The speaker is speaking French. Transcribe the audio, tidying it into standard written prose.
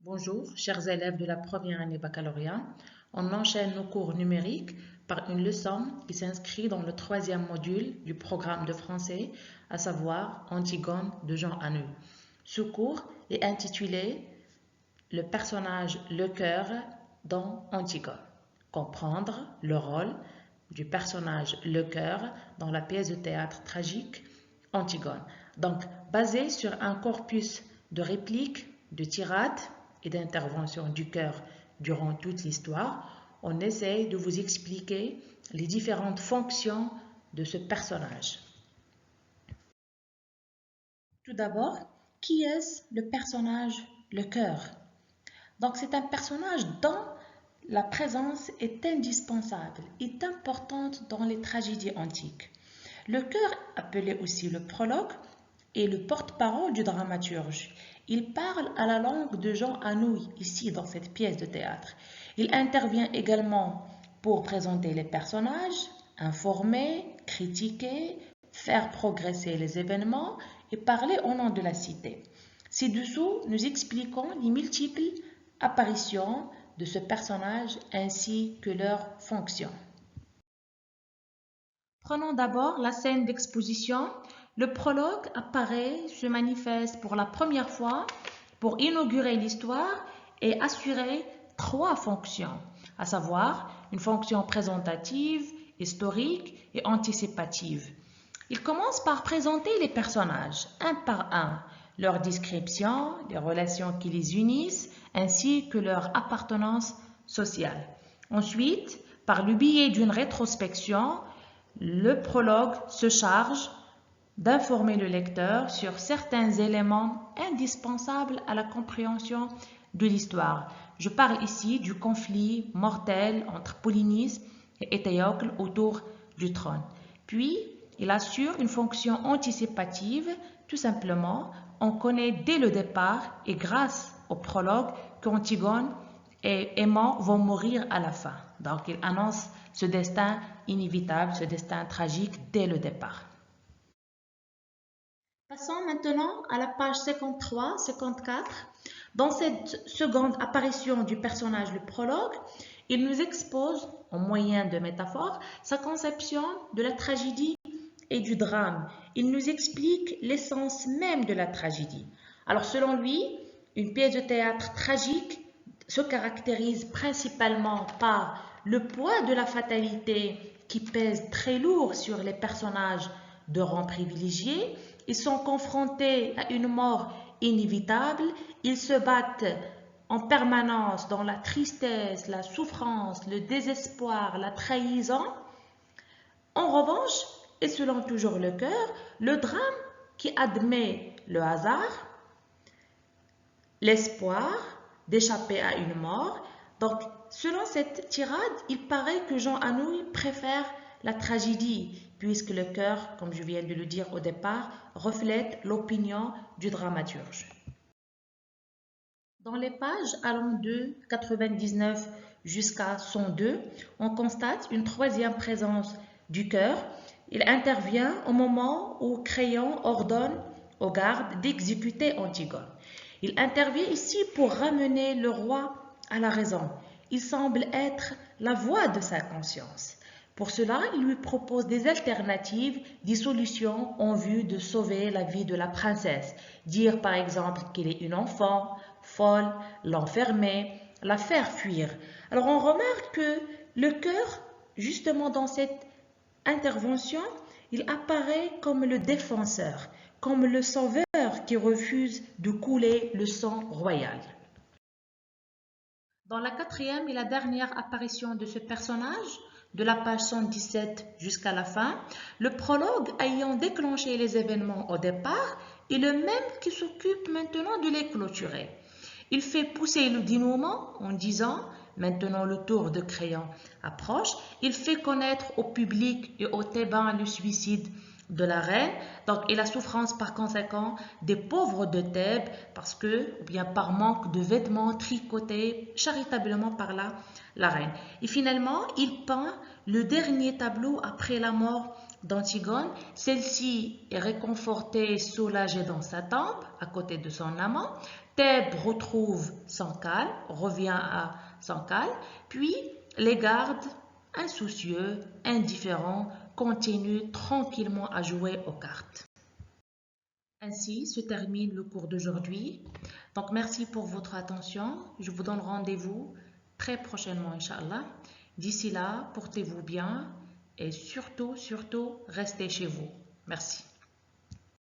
Bonjour, chers élèves de la première année baccalauréat. On enchaîne nos cours numériques par une leçon qui s'inscrit dans le troisième module du programme de français, à savoir Antigone de Jean Anouilh. Ce cours est intitulé Le personnage Le Cœur dans Antigone. Comprendre le rôle du personnage Le Cœur dans la pièce de théâtre tragique Antigone. Donc, basé sur un corpus de répliques, de tirades et d'interventions du cœur durant toute l'histoire, on essaye de vous expliquer les différentes fonctions de ce personnage. Tout d'abord, qui est le personnage Le Cœur? Donc, c'est un personnage dont la présence est indispensable, est importante dans les tragédies antiques. Le cœur, appelé aussi le prologue, est le porte-parole du dramaturge. Il parle à la langue de Jean Anouilh, ici dans cette pièce de théâtre. Il intervient également pour présenter les personnages, informer, critiquer, faire progresser les événements et parler au nom de la cité. Ci-dessous, nous expliquons les multiples apparitions de ce personnage ainsi que leurs fonctions. Prenons d'abord la scène d'exposition. Le prologue apparaît, se manifeste pour la première fois pour inaugurer l'histoire et assurer trois fonctions, à savoir une fonction présentative, historique et anticipative. Il commence par présenter les personnages, un par un, leur description, les relations qui les unissent, ainsi que leur appartenance sociale. Ensuite, par le biais d'une rétrospection, le prologue se charge d'informer le lecteur sur certains éléments indispensables à la compréhension de l'histoire. Je parle ici du conflit mortel entre Polynice et Étéocle autour du trône. Puis, il assure une fonction anticipative. Tout simplement, on connaît dès le départ et grâce au prologue qu'Antigone et Aimant vont mourir à la fin. Donc, il annonce ce destin inévitable, ce destin tragique dès le départ. Passons maintenant à la page 53-54. Dans cette seconde apparition du personnage, le prologue, il nous expose, en moyen de métaphore, sa conception de la tragédie et du drame. Il nous explique l'essence même de la tragédie. Alors, selon lui, une pièce de théâtre tragique se caractérise principalement par le poids de la fatalité qui pèse très lourd sur les personnages de rang privilégié. Ils sont confrontés à une mort inévitable. Ils se battent en permanence dans la tristesse, la souffrance, le désespoir, la trahison. En revanche, et selon toujours le cœur, le drame qui admet le hasard, l'espoir d'échapper à une mort. Donc, selon cette tirade, il paraît que Jean Anouilh préfère la tragédie, puisque le cœur, comme je viens de le dire au départ, reflète l'opinion du dramaturge. Dans les pages allant de 99 jusqu'à 102, on constate une troisième présence du cœur. Il intervient au moment où Créon ordonne aux gardes d'exécuter Antigone. Il intervient ici pour ramener le roi à la raison. Il semble être la voix de sa conscience. Pour cela, il lui propose des alternatives, des solutions en vue de sauver la vie de la princesse. Dire par exemple qu'elle est une enfant, folle, l'enfermer, la faire fuir. Alors on remarque que le cœur, justement dans cette intervention, il apparaît comme le défenseur, comme le sauveur qui refuse de couler le sang royal. Dans la quatrième et la dernière apparition de ce personnage, de la page 117 jusqu'à la fin, le prologue ayant déclenché les événements au départ est le même qui s'occupe maintenant de les clôturer. Il fait pousser le dénouement en disant « Maintenant le tour de Créon approche ». Il fait connaître au public et aux Thébains le suicide de la reine, donc, et la souffrance par conséquent des pauvres de Thèbes parce que, ou bien par manque de vêtements tricotés charitablement par la reine. Et finalement, il peint le dernier tableau après la mort d'Antigone. Celle-ci est réconfortée, soulagée dans sa tombe, à côté de son amant. Thèbes retrouve son calme, revient à son calme, puis les gardes, insoucieux, indifférents, continuent tranquillement à jouer aux cartes. Ainsi se termine le cours d'aujourd'hui. Donc merci pour votre attention. Je vous donne rendez-vous très prochainement, Inch'Allah. D'ici là, portez-vous bien et surtout, restez chez vous. Merci.